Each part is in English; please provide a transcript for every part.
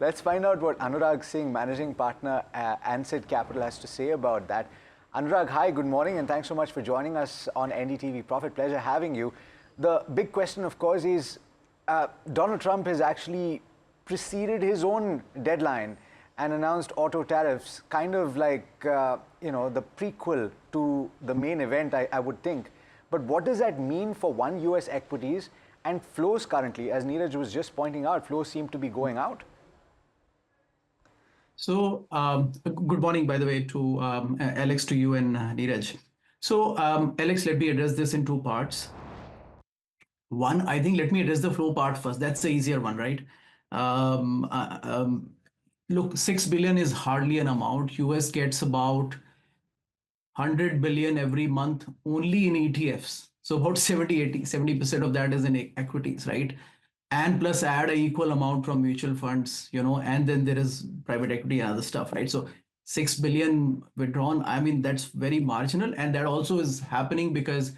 Let's find out what Anurag Singh, managing partner at Ansid Capital, has to say about that. Anurag, hi, good morning, and thanks so much for joining us on NDTV Profit. Pleasure having you. The big question, of course, is Donald Trump has actually preceded his own deadline and announced auto tariffs, kind of like, the prequel to the main event, I would think. But what does that mean for US equities and flows currently? As Neeraj was just pointing out, flows seem to be going out. So, good morning, by the way, to Alex, to you and Neeraj. So, Alex, let me address this in two parts. One, I think let me address the flow part first. That's the easier one, right? Look, 6 billion is hardly an amount. US gets about 100 billion every month only in ETFs. So about 70% of that is in equities, right? And plus add an equal amount from mutual funds, and then there is private equity and other stuff, right? So 6 billion withdrawn, I mean, that's very marginal. And that also is happening because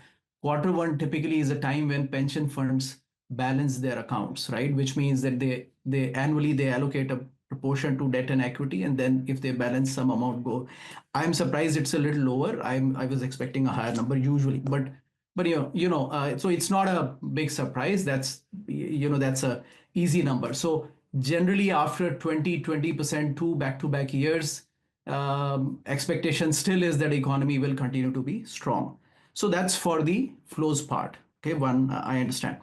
Q1 typically is a time when pension funds balance their accounts, right? Which means that they annually allocate a proportion to debt and equity, and then if they balance, some amount go. I'm surprised it's a little lower. I was expecting a higher number usually, but so it's not a big surprise. That's a easy number. So generally after 20% two back-to-back years, expectation still is that economy will continue to be strong. So that's for the flows part. Okay, one, I understand.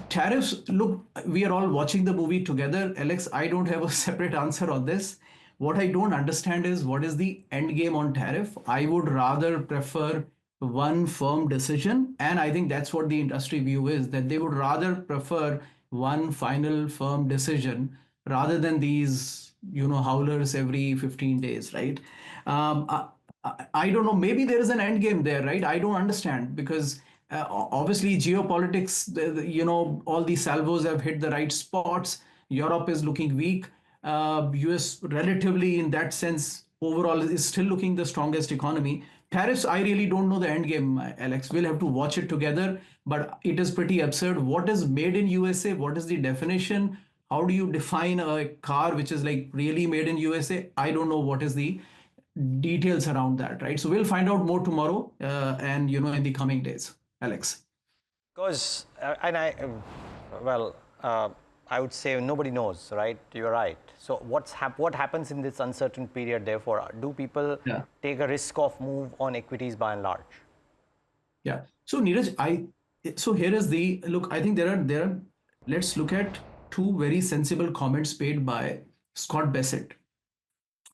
Tariffs, look, we are all watching the movie together. Alex, I don't have a separate answer on this. What I don't understand is what is the end game on tariff. I would rather prefer one firm decision, and I think that's what the industry view is, that they would rather prefer one final firm decision rather than these howlers every 15 days, right? I don't know, maybe there is an end game there, right? I don't understand, because obviously geopolitics, all these salvos have hit the right spots. Europe is looking weak. US relatively in that sense overall is still looking the strongest economy. Tariffs, I really don't know the end game, Alex. We'll have to watch it together, but it is pretty absurd. What is made in USA? What is the definition? How do you define a car which is like really made in USA? I don't know what is the details around that, right? So we'll find out more tomorrow and in the coming days, Alex. Because, I would say nobody knows, right? You're right. So what happens in this uncertain period, therefore? Do people take a risk of move on equities by and large? Yeah. So Neeraj, so here is the, look, I think there are, let's look at two very sensible comments made by Scott Bassett.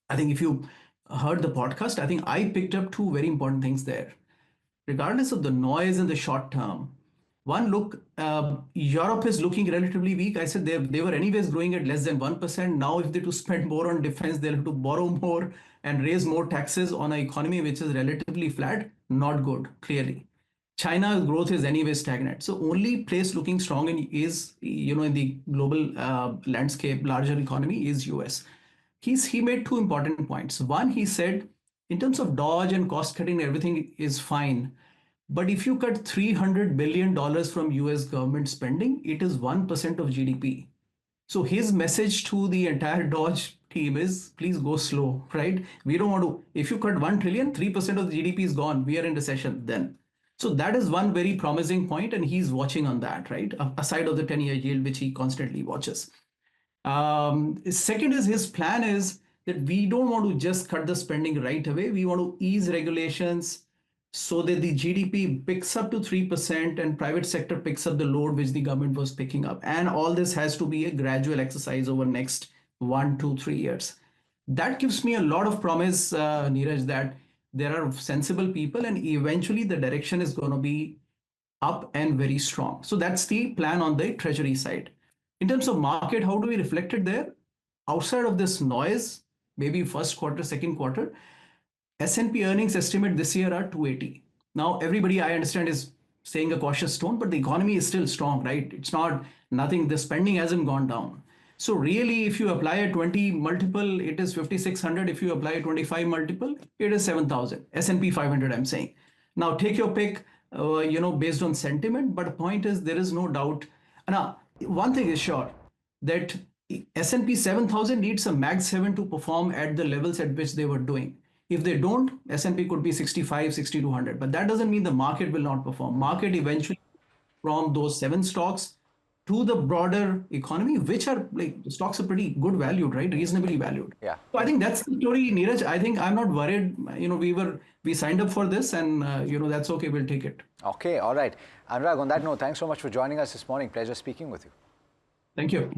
I think if you heard the podcast, I think I picked up two very important things there. Regardless of the noise in the short term, one, look, Europe is looking relatively weak. I said they were anyways growing at less than 1%. Now, if they to spend more on defense, they'll have to borrow more and raise more taxes on an economy which is relatively flat. Not good, clearly. China's growth is anyway stagnant. So only place looking strong is, in the global landscape, larger economy is US. He made two important points. One, he said, in terms of dodge and cost cutting, everything is fine. But if you cut $300 billion from US government spending, it is 1% of GDP. So his message to the entire Dodge team is, please go slow, right? We don't want to, if you cut 1 trillion, 3% of the GDP is gone. We are in recession then. So that is one very promising point, and he's watching on that, right? Aside of the 10-year yield, which he constantly watches. Second is his plan is that we don't want to just cut the spending right away. We want to ease regulations so that the GDP picks up to 3% and private sector picks up the load which the government was picking up. And all this has to be a gradual exercise over next 1, 2, 3 years. That gives me a lot of promise, Neeraj, that there are sensible people and eventually the direction is going to be up and very strong. So that's the plan on the treasury side. In terms of market, how do we reflect it there? Outside of this noise, maybe first quarter, second quarter, S&P earnings estimate this year are 280. Now, everybody I understand is saying a cautious tone, but the economy is still strong, right? It's not nothing, the spending hasn't gone down. So really, if you apply a 20 multiple, it is 5,600. If you apply a 25 multiple, it is 7,000. S&P 500, I'm saying. Now, take your pick, based on sentiment, but the point is there is no doubt. Now, one thing is sure, that S&P 7000 needs a Mag 7 to perform at the levels at which they were doing. If they don't, S&P could be 65, 6200. But that doesn't mean the market will not perform. Market eventually from those 7 stocks to the broader economy, which are like the stocks are pretty good valued, right? Reasonably valued. Yeah. So I think that's the story, Neeraj. I think I'm not worried. We signed up for this, and that's okay. We'll take it. Okay, all right. Anurag, on that note, thanks so much for joining us this morning. Pleasure speaking with you. Thank you.